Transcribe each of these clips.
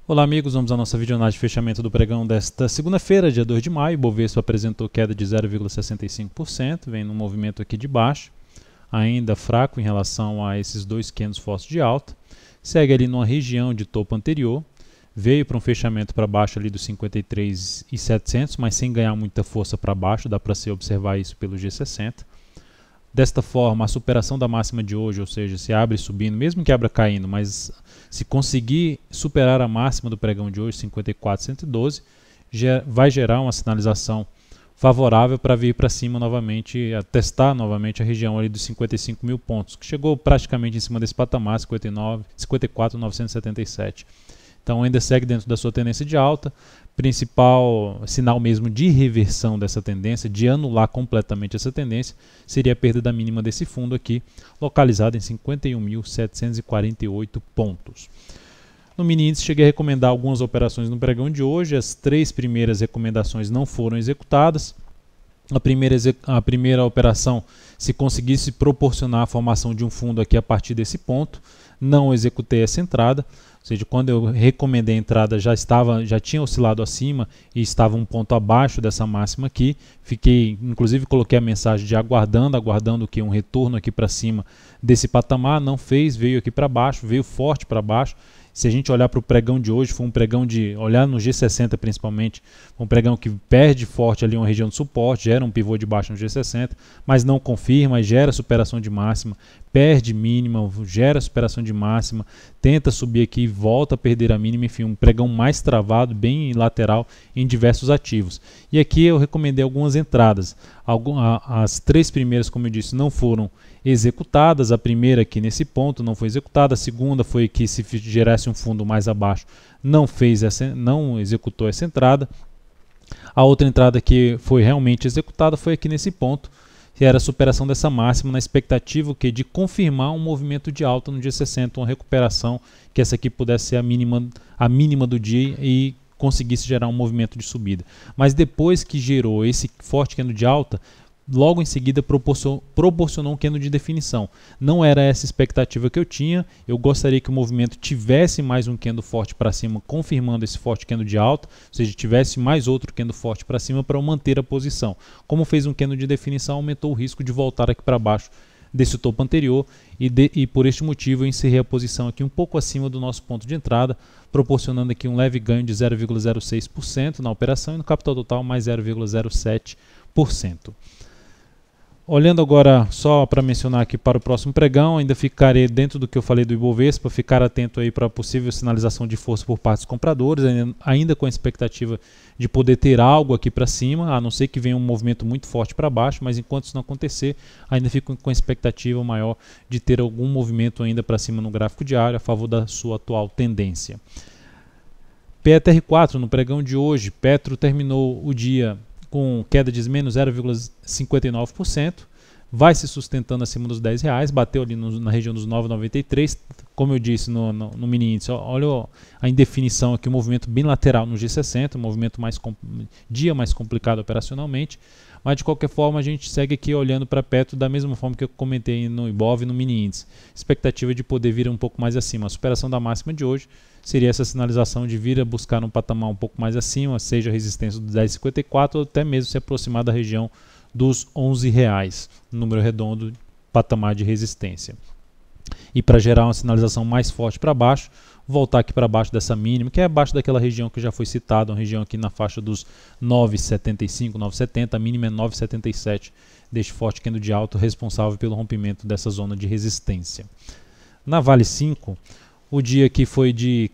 Olá amigos, vamos à nossa videoanálise de fechamento do pregão desta segunda-feira, dia 2 de maio. O Bovespa apresentou queda de 0,65%, vem num movimento aqui de baixo, ainda fraco em relação a esses dois candles fortes de alta. Segue ali numa região de topo anterior, veio para um fechamento para baixo ali dos 53.700, mas sem ganhar muita força para baixo, dá para se observar isso pelo G60. Desta forma, a superação da máxima de hoje, ou seja, se abre subindo, mesmo que abra caindo, mas se conseguir superar a máxima do pregão de hoje, 54.112, vai gerar uma sinalização favorável para vir para cima novamente, a testar novamente a região ali dos 55 mil pontos, que chegou praticamente em cima desse patamar, 54.977. Então ainda segue dentro da sua tendência de alta. Principal sinal mesmo de reversão dessa tendência, de anular completamente essa tendência, seria a perda da mínima desse fundo aqui, localizada em 51.748 pontos. No mini índice cheguei a recomendar algumas operações no pregão de hoje. As três primeiras recomendações não foram executadas. A primeira operação, se conseguisse proporcionar a formação de um fundo aqui a partir desse ponto, não executei essa entrada. Ou seja, quando eu recomendei a entrada já tinha oscilado acima e estava um ponto abaixo dessa máxima aqui. Inclusive coloquei a mensagem de aguardando que um retorno aqui para cima desse patamar, não fez, veio aqui para baixo, veio forte para baixo. Se a gente olhar para o pregão de hoje, foi um pregão olhar no G60 principalmente, um pregão que perde forte ali uma região de suporte, gera um pivô de baixo no G60, mas não confirma, gera superação de máxima, perde mínima, gera superação de máxima, tenta subir aqui e volta a perder a mínima, enfim, um pregão mais travado, bem lateral em diversos ativos. E aqui eu recomendei algumas entradas. As três primeiras, como eu disse, não foram executadas. A primeira aqui nesse ponto não foi executada, a segunda foi que se gerasse um fundo mais abaixo, não executou essa entrada. A outra entrada que foi realmente executada foi aqui nesse ponto, que era a superação dessa máxima, na expectativa de confirmar um movimento de alta no G60, uma recuperação, que essa aqui pudesse ser a mínima do dia e conseguisse gerar um movimento de subida. Mas depois que gerou esse forte candle de alta, logo em seguida proporcionou um candle de definição. Não era essa expectativa que eu tinha. Eu gostaria que o movimento tivesse mais um candle forte para cima, confirmando esse forte candle de alta, ou seja, tivesse mais outro candle forte para cima para eu manter a posição. Como fez um candle de definição, aumentou o risco de voltar aqui para baixo desse topo anterior e por este motivo eu encerrei a posição aqui um pouco acima do nosso ponto de entrada, proporcionando aqui um leve ganho de 0,06% na operação e no capital total mais 0,07%. Olhando agora, só para mencionar aqui para o próximo pregão, ainda ficarei dentro do que eu falei do Ibovespa, ficar atento aí para a possível sinalização de força por parte dos compradores, ainda com a expectativa de poder ter algo aqui para cima, a não ser que venha um movimento muito forte para baixo, mas enquanto isso não acontecer, ainda fico com a expectativa maior de ter algum movimento ainda para cima no gráfico diário a favor da sua atual tendência. PETR4, no pregão de hoje, Petro terminou o dia com queda de menos 0,59%, vai se sustentando acima dos R$10, bateu ali na região dos 9,93, como eu disse no mini índice, olha a indefinição aqui, um movimento bem lateral no G60, um movimento mais complicado operacionalmente, mas de qualquer forma a gente segue aqui olhando para Petro da mesma forma que eu comentei no Ibov e no mini índice, expectativa de poder vir um pouco mais acima. A superação da máxima de hoje seria essa sinalização de vir a buscar um patamar um pouco mais acima, seja a resistência do 10,54 ou até mesmo se aproximar da região dos R$11, número redondo, patamar de resistência. E para gerar uma sinalização mais forte para baixo, voltar aqui para baixo dessa mínima, que é abaixo daquela região que já foi citada, uma região aqui na faixa dos 9,75, 9,70, a mínima é 9,77, deste forte candle de alta responsável pelo rompimento dessa zona de resistência. Na Vale 5, o dia aqui foi de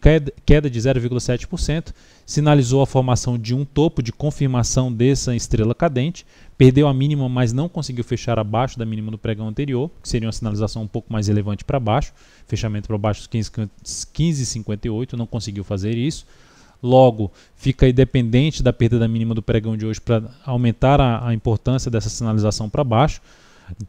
queda de 0,7%, sinalizou a formação de um topo de confirmação dessa estrela cadente, perdeu a mínima, mas não conseguiu fechar abaixo da mínima do pregão anterior, que seria uma sinalização um pouco mais relevante para baixo, fechamento para baixo dos 15,58, não conseguiu fazer isso. Logo, fica aí dependente da perda da mínima do pregão de hoje para aumentar a importância dessa sinalização para baixo.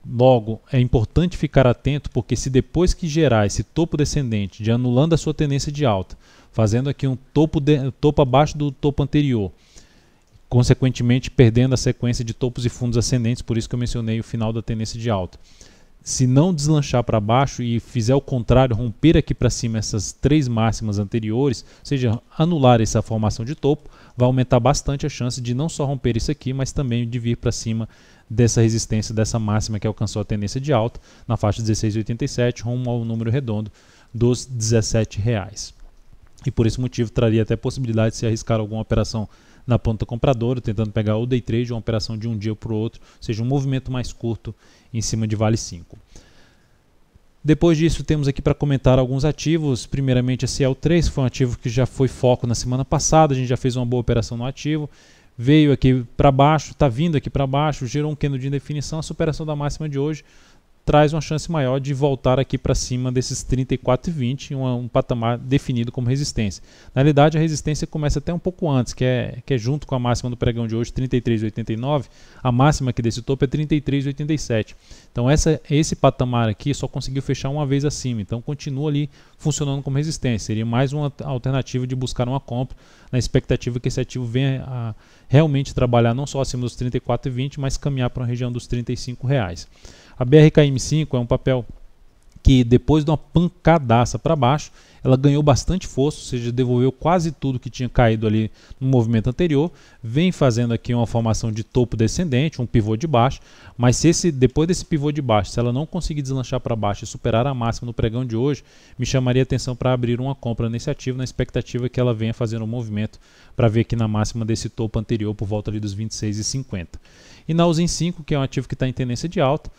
Logo, é importante ficar atento, porque se depois que gerar esse topo descendente, anulando a sua tendência de alta, fazendo aqui um topo abaixo do topo anterior, consequentemente perdendo a sequência de topos e fundos ascendentes, por isso que eu mencionei o final da tendência de alta. se não deslanchar para baixo e fizer o contrário, romper aqui para cima essas 3 máximas anteriores, ou seja, anular essa formação de topo, vai aumentar bastante a chance de não só romper isso aqui, mas também de vir para cima dessa resistência, dessa máxima que alcançou a tendência de alta na faixa 16,87, rumo ao número redondo dos R$17. E por esse motivo traria até possibilidade de se arriscar alguma operação na ponta compradora, tentando pegar o day trade, uma operação de um dia para o outro, ou seja, um movimento mais curto em cima de Vale 5. Depois disso, temos aqui para comentar alguns ativos. Primeiramente, a CL3 foi um ativo que já foi foco na semana passada, a gente já fez uma boa operação no ativo, veio aqui para baixo, está vindo aqui para baixo, gerou um candle de indefinição, a superação da máxima de hoje traz uma chance maior de voltar aqui para cima desses 34,20, um patamar definido como resistência. Na realidade, a resistência começa até um pouco antes, que é junto com a máxima do pregão de hoje, 33,89, a máxima aqui desse topo é 33,87. Então esse patamar aqui só conseguiu fechar uma vez acima, então continua ali funcionando como resistência. Seria mais uma alternativa de buscar uma compra, na expectativa que esse ativo venha a realmente trabalhar não só acima dos 34,20, mas caminhar para uma região dos R$35. A BRKM5 é um papel que depois de uma pancadaça para baixo, ela ganhou bastante força, ou seja, devolveu quase tudo que tinha caído ali no movimento anterior, vem fazendo aqui uma formação de topo descendente, um pivô de baixo, mas depois desse pivô de baixo, se ela não conseguir deslanchar para baixo e superar a máxima no pregão de hoje, me chamaria a atenção para abrir uma compra nesse ativo, na expectativa que ela venha fazendo um movimento para ver aqui na máxima desse topo anterior, por volta ali dos 26,50. E na Usin 5, que é um ativo que está em tendência de alta,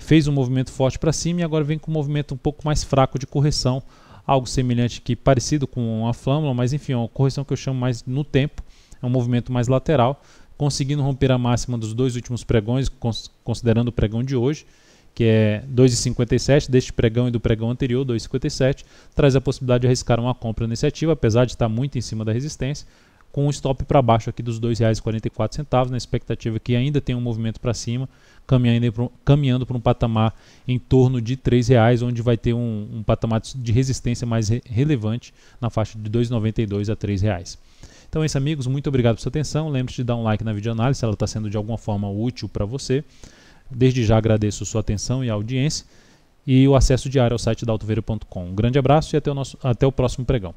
fez um movimento forte para cima e agora vem com um movimento um pouco mais fraco de correção, algo semelhante aqui, parecido com a Flâmula, mas enfim, é uma correção que eu chamo mais no tempo, é um movimento mais lateral, conseguindo romper a máxima dos 2 últimos pregões, considerando o pregão de hoje, que é 2,57, deste pregão e do pregão anterior, 2,57, traz a possibilidade de arriscar uma compra nesse ativo, apesar de estar muito em cima da resistência, com um stop para baixo aqui dos R$2,44, na expectativa que ainda tem um movimento para cima, caminhando para um patamar em torno de R$3, onde vai ter um patamar de resistência mais relevante na faixa de R$2,92 a R$3. Então é isso, amigos, muito obrigado pela sua atenção, lembre-se de dar um like na videoanálise se ela está sendo de alguma forma útil para você. Desde já agradeço sua atenção e audiência e o acesso diário ao site da Altovero.com. Um grande abraço e até o próximo pregão.